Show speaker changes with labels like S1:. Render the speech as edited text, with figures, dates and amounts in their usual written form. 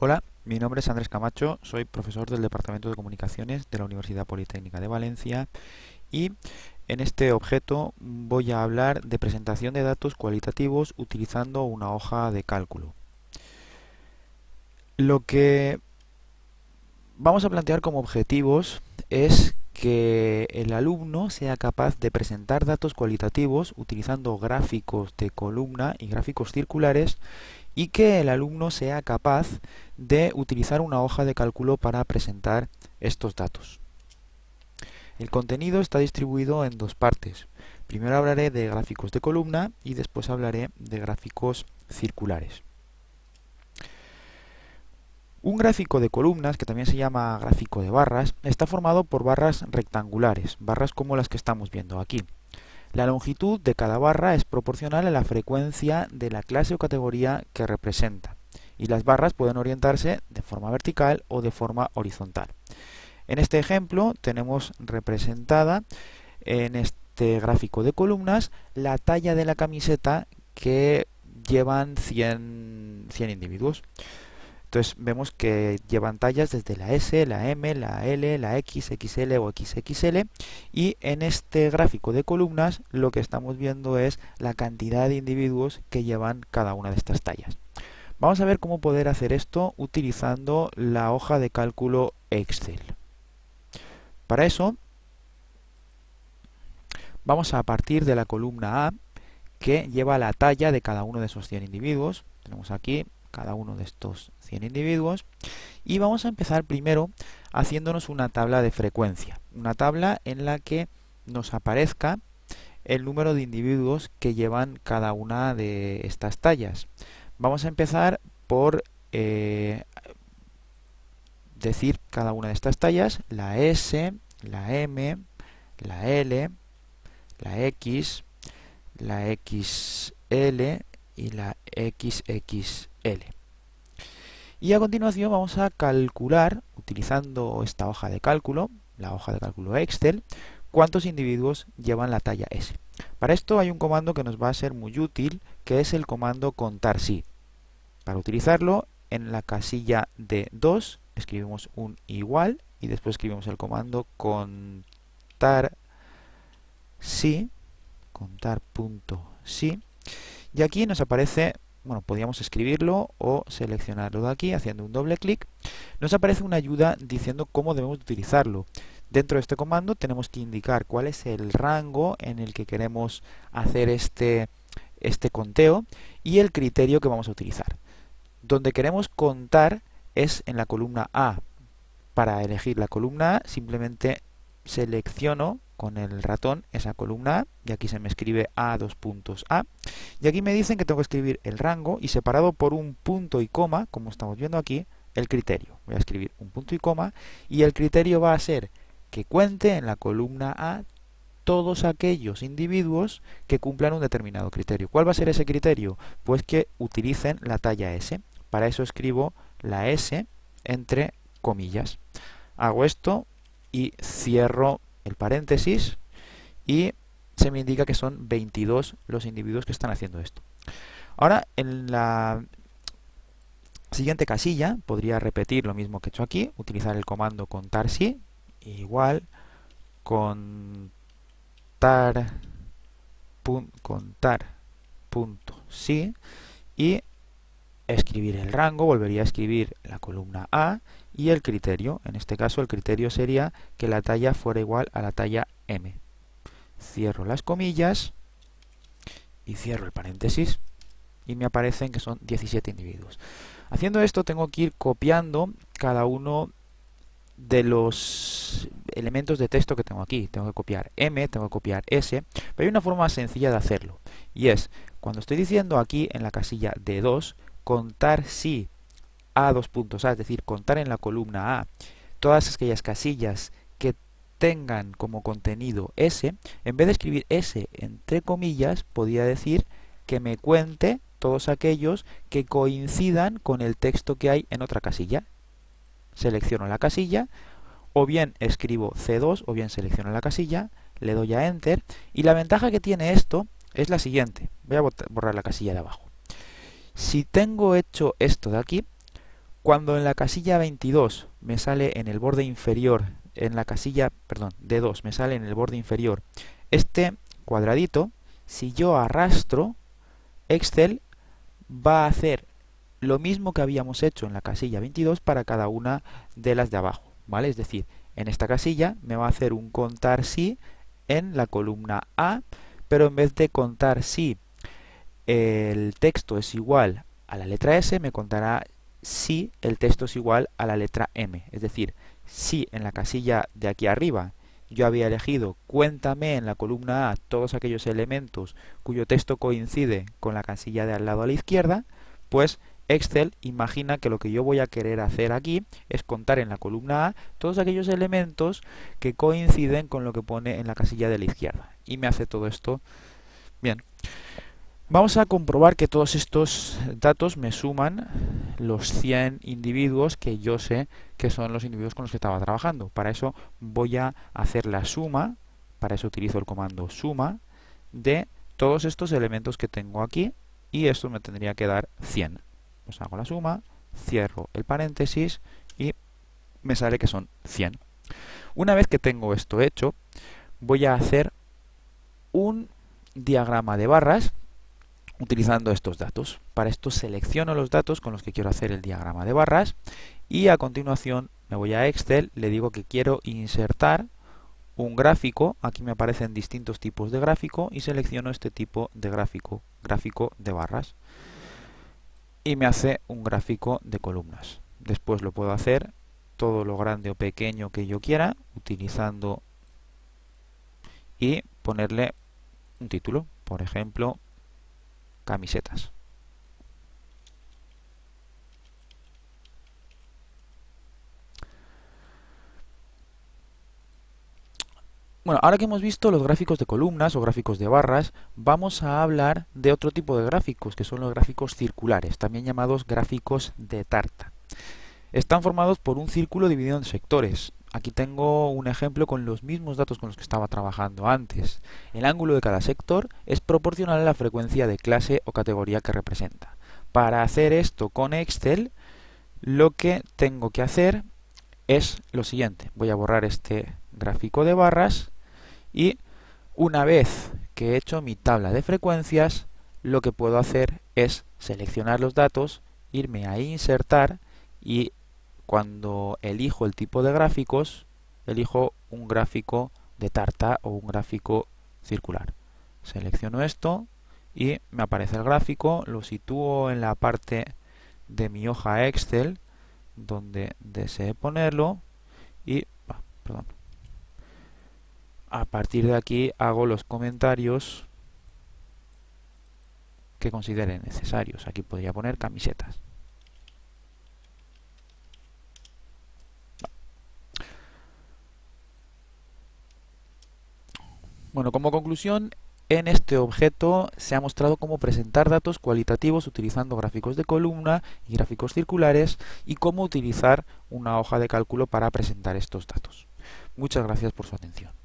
S1: Hola, mi nombre es Andrés Camacho, soy profesor del Departamento de Comunicaciones de la Universidad Politécnica de Valencia y en este objeto voy a hablar de presentación de datos cualitativos utilizando una hoja de cálculo. Lo que vamos a plantear como objetivos es que el alumno sea capaz de presentar datos cualitativos utilizando gráficos de columna y gráficos circulares y que el alumno sea capaz de utilizar una hoja de cálculo para presentar estos datos. El contenido está distribuido en dos partes. Primero hablaré de gráficos de columna y después hablaré de gráficos circulares. Un gráfico de columnas, que también se llama gráfico de barras, está formado por barras rectangulares, barras como las que estamos viendo aquí. La longitud de cada barra es proporcional a la frecuencia de la clase o categoría que representa, y las barras pueden orientarse de forma vertical o de forma horizontal. En este ejemplo tenemos representada en este gráfico de columnas la talla de la camiseta que llevan 100 individuos. Entonces vemos que llevan tallas desde la S, la M, la L, la X, XL o XXL, y en este gráfico de columnas lo que estamos viendo es la cantidad de individuos que llevan cada una de estas tallas. Vamos a ver cómo poder hacer esto utilizando la hoja de cálculo Excel. Para eso vamos a partir de la columna A, que lleva la talla de cada uno de esos 100 individuos. Tenemos aquí cada uno de estos 100 individuos y vamos a empezar primero haciéndonos una tabla de frecuencia, una tabla en la que nos aparezca el número de individuos que llevan cada una de estas tallas. Vamos a empezar por decir cada una de estas tallas: la S, la M, la L, la X, la XL y la XXL. Y a continuación vamos a calcular, utilizando esta hoja de cálculo, la hoja de cálculo Excel, cuántos individuos llevan la talla S. Para esto hay un comando que nos va a ser muy útil, que es el comando contar sí. Para utilizarlo, en la casilla de 2 escribimos un igual y después escribimos el comando contar sí, contar.sí, y aquí nos aparece, bueno, podríamos escribirlo o seleccionarlo de aquí haciendo un doble clic. Nos aparece una ayuda diciendo cómo debemos utilizarlo. Dentro de este comando tenemos que indicar cuál es el rango en el que queremos hacer este conteo y el criterio que vamos a utilizar. Donde queremos contar es en la columna A. Para elegir la columna A, simplemente selecciono con el ratón esa columna A y aquí se me escribe A, dos puntos A, y aquí me dicen que tengo que escribir el rango y separado por un punto y coma, como estamos viendo aquí, el criterio. Voy a escribir un punto y coma y el criterio va a ser que cuente en la columna A todos aquellos individuos que cumplan un determinado criterio. ¿Cuál va a ser ese criterio? Pues que utilicen la talla S. Para eso escribo la S entre comillas. Hago esto y cierro el paréntesis y se me indica que son 22 los individuos que están haciendo esto. Ahora, en la siguiente casilla podría repetir lo mismo que he hecho aquí, utilizar el comando contar sí, igual contar.sí y escribir el rango, volvería a escribir la columna A y el criterio. En este caso el criterio sería que la talla fuera igual a la talla M. Cierro las comillas y cierro el paréntesis y me aparecen que son 17 individuos. Haciendo esto tengo que ir copiando cada uno de los elementos de texto que tengo aquí. Tengo que copiar M, tengo que copiar S, pero hay una forma sencilla de hacerlo y es cuando estoy diciendo aquí en la casilla de 2 contar sí a dos puntos A, es decir, contar en la columna A todas aquellas casillas que tengan como contenido S, en vez de escribir S entre comillas, podría decir que me cuente todos aquellos que coincidan con el texto que hay en otra casilla. Selecciono la casilla, o bien escribo C2, o bien selecciono la casilla, le doy a Enter, y la ventaja que tiene esto es la siguiente. Voy a borrar la casilla de abajo. Si tengo hecho esto de aquí, Cuando en la casilla 22 me sale en el borde inferior, en la casilla, perdón, D2 me sale en el borde inferior este cuadradito, si yo arrastro, Excel va a hacer lo mismo que habíamos hecho en la casilla 22 para cada una de las de abajo, ¿vale? Es decir, en esta casilla me va a hacer un contar si en la columna A, pero en vez de contar si el texto es igual a la letra S, me contará si el texto es igual a la letra M. Es decir, si en la casilla de aquí arriba yo había elegido cuéntame en la columna A todos aquellos elementos cuyo texto coincide con la casilla de al lado a la izquierda, pues Excel imagina que lo que yo voy a querer hacer aquí es contar en la columna A todos aquellos elementos que coinciden con lo que pone en la casilla de la izquierda. Y me hace todo esto bien. Vamos a comprobar que todos estos datos me suman los 100 individuos que yo sé que son los individuos con los que estaba trabajando. Para eso voy a hacer la suma, para eso utilizo el comando suma, de todos estos elementos que tengo aquí, y esto me tendría que dar 100. Pues hago la suma, cierro el paréntesis y me sale que son 100. Una vez que tengo esto hecho, voy a hacer un diagrama de barras utilizando estos datos. Para esto selecciono los datos con los que quiero hacer el diagrama de barras y a continuación me voy a Excel, le digo que quiero insertar un gráfico. Aquí me aparecen distintos tipos de gráfico y selecciono este tipo de gráfico, gráfico de barras, y me hace un gráfico de columnas. Después lo puedo hacer todo lo grande o pequeño que yo quiera utilizando y ponerle un título, por ejemplo, camisetas. Bueno, ahora que hemos visto los gráficos de columnas o gráficos de barras, vamos a hablar de otro tipo de gráficos, que son los gráficos circulares, también llamados gráficos de tarta. Están formados por un círculo dividido en sectores. Aquí tengo un ejemplo con los mismos datos con los que estaba trabajando antes. El ángulo de cada sector es proporcional a la frecuencia de clase o categoría que representa. Para hacer esto con Excel, lo que tengo que hacer es lo siguiente. Voy a borrar este gráfico de barras y una vez que he hecho mi tabla de frecuencias, lo que puedo hacer es seleccionar los datos, irme a insertar y cuando elijo el tipo de gráficos, elijo un gráfico de tarta o un gráfico circular. Selecciono esto y me aparece el gráfico, lo sitúo en la parte de mi hoja Excel donde desee ponerlo y a partir de aquí hago los comentarios que considere necesarios. Aquí podría poner camisetas. Bueno, como conclusión, en este objeto se ha mostrado cómo presentar datos cualitativos utilizando gráficos de columna y gráficos circulares y cómo utilizar una hoja de cálculo para presentar estos datos. Muchas gracias por su atención.